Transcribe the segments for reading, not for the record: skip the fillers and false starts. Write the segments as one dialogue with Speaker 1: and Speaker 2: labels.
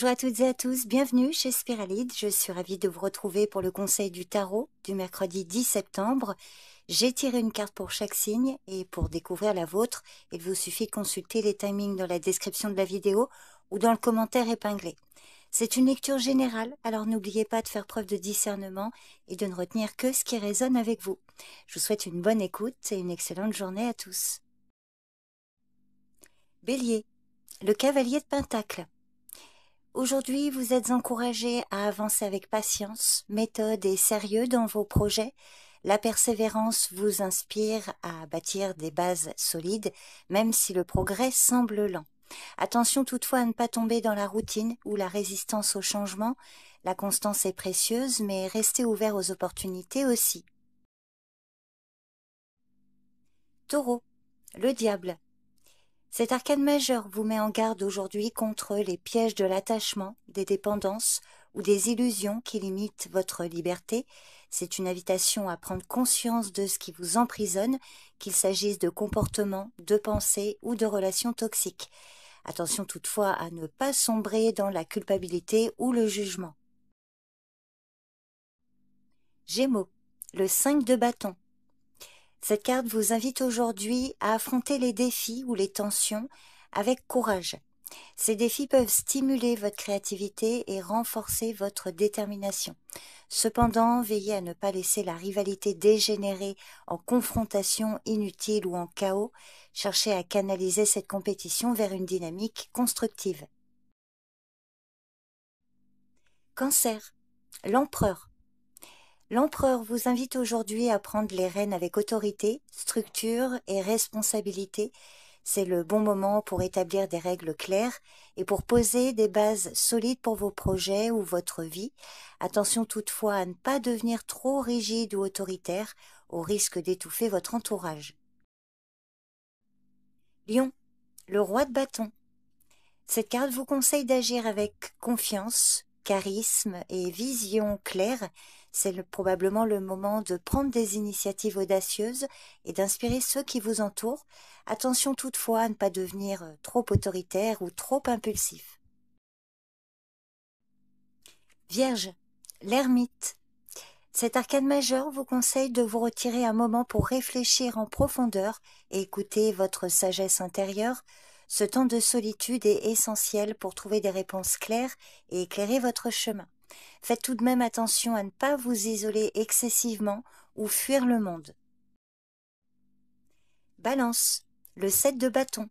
Speaker 1: Bonjour à toutes et à tous, bienvenue chez Spiralide. Je suis ravie de vous retrouver pour le conseil du tarot du mercredi 10 septembre. J'ai tiré une carte pour chaque signe et pour découvrir la vôtre, il vous suffit de consulter les timings dans la description de la vidéo ou dans le commentaire épinglé. C'est une lecture générale, alors n'oubliez pas de faire preuve de discernement et de ne retenir que ce qui résonne avec vous. Je vous souhaite une bonne écoute et une excellente journée à tous. Bélier, le cavalier de Pentacle. Aujourd'hui, vous êtes encouragé à avancer avec patience, méthode et sérieux dans vos projets. La persévérance vous inspire à bâtir des bases solides, même si le progrès semble lent. Attention toutefois à ne pas tomber dans la routine ou la résistance au changement. La constance est précieuse, mais restez ouvert aux opportunités aussi. Taureau, le diable. Cet arcane majeur vous met en garde aujourd'hui contre les pièges de l'attachement, des dépendances ou des illusions qui limitent votre liberté. C'est une invitation à prendre conscience de ce qui vous emprisonne, qu'il s'agisse de comportements, de pensées ou de relations toxiques. Attention toutefois à ne pas sombrer dans la culpabilité ou le jugement. Gémeaux, le 5 de bâton. Cette carte vous invite aujourd'hui à affronter les défis ou les tensions avec courage. Ces défis peuvent stimuler votre créativité et renforcer votre détermination. Cependant, veillez à ne pas laisser la rivalité dégénérer en confrontation inutile ou en chaos. Cherchez à canaliser cette compétition vers une dynamique constructive. Cancer, l'empereur. L'empereur vous invite aujourd'hui à prendre les rênes avec autorité, structure et responsabilité. C'est le bon moment pour établir des règles claires et pour poser des bases solides pour vos projets ou votre vie. Attention toutefois à ne pas devenir trop rigide ou autoritaire au risque d'étouffer votre entourage. Lion, le roi de bâton. Cette carte vous conseille d'agir avec confiance, charisme et vision claire. C'est probablement le moment de prendre des initiatives audacieuses et d'inspirer ceux qui vous entourent. Attention toutefois à ne pas devenir trop autoritaire ou trop impulsif. Vierge, l'ermite. Cet arcane majeur vous conseille de vous retirer un moment pour réfléchir en profondeur et écouter votre sagesse intérieure. Ce temps de solitude est essentiel pour trouver des réponses claires et éclairer votre chemin. Faites tout de même attention à ne pas vous isoler excessivement ou fuir le monde. Balance, le 7 de bâton.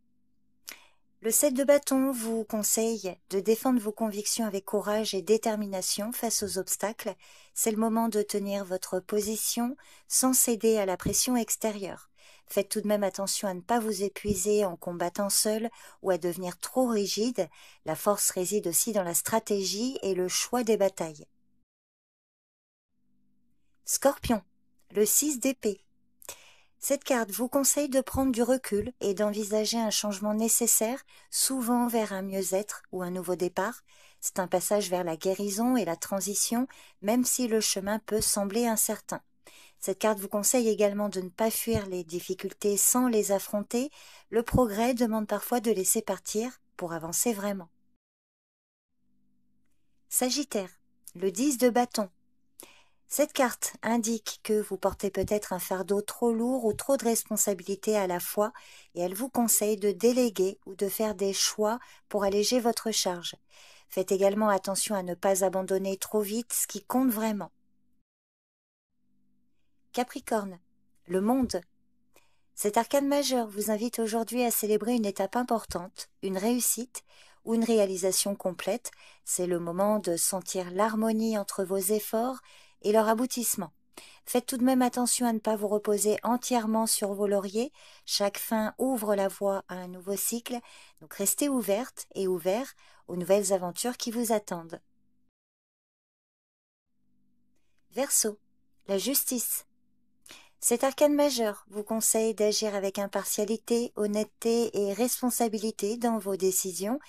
Speaker 1: Le 7 de bâton vous conseille de défendre vos convictions avec courage et détermination face aux obstacles. C'est le moment de tenir votre position sans céder à la pression extérieure. Faites tout de même attention à ne pas vous épuiser en combattant seul ou à devenir trop rigide. La force réside aussi dans la stratégie et le choix des batailles. Scorpion, le 6 d'épée. Cette carte vous conseille de prendre du recul et d'envisager un changement nécessaire, souvent vers un mieux-être ou un nouveau départ. C'est un passage vers la guérison et la transition, même si le chemin peut sembler incertain. Cette carte vous conseille également de ne pas fuir les difficultés sans les affronter. Le progrès demande parfois de laisser partir pour avancer vraiment. Sagittaire, le 10 de bâton. Cette carte indique que vous portez peut-être un fardeau trop lourd ou trop de responsabilités à la fois et elle vous conseille de déléguer ou de faire des choix pour alléger votre charge. Faites également attention à ne pas abandonner trop vite ce qui compte vraiment. Capricorne, le monde. Cet arcane majeur vous invite aujourd'hui à célébrer une étape importante, une réussite ou une réalisation complète. C'est le moment de sentir l'harmonie entre vos efforts et leur aboutissement. Faites tout de même attention à ne pas vous reposer entièrement sur vos lauriers. Chaque fin ouvre la voie à un nouveau cycle, donc restez ouverte et ouvert aux nouvelles aventures qui vous attendent. Verseau, la justice. Cet arcane majeur vous conseille d'agir avec impartialité, honnêteté et responsabilité dans vos décisions.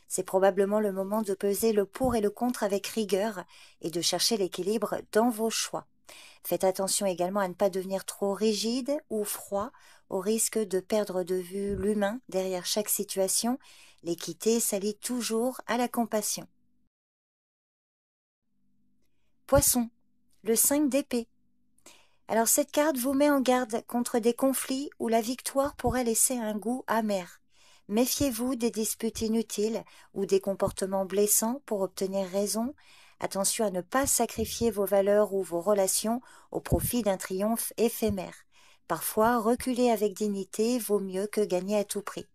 Speaker 1: C'est probablement le moment de peser le pour et le contre avec rigueur et de chercher l'équilibre dans vos choix. Faites attention également à ne pas devenir trop rigide ou froid au risque de perdre de vue l'humain derrière chaque situation. L'équité s'allie toujours à la compassion. Poisson, le 5 d'épée. Alors cette carte vous met en garde contre des conflits où la victoire pourrait laisser un goût amer. Méfiez-vous des disputes inutiles ou des comportements blessants pour obtenir raison. Attention à ne pas sacrifier vos valeurs ou vos relations au profit d'un triomphe éphémère. Parfois, reculer avec dignité vaut mieux que gagner à tout prix.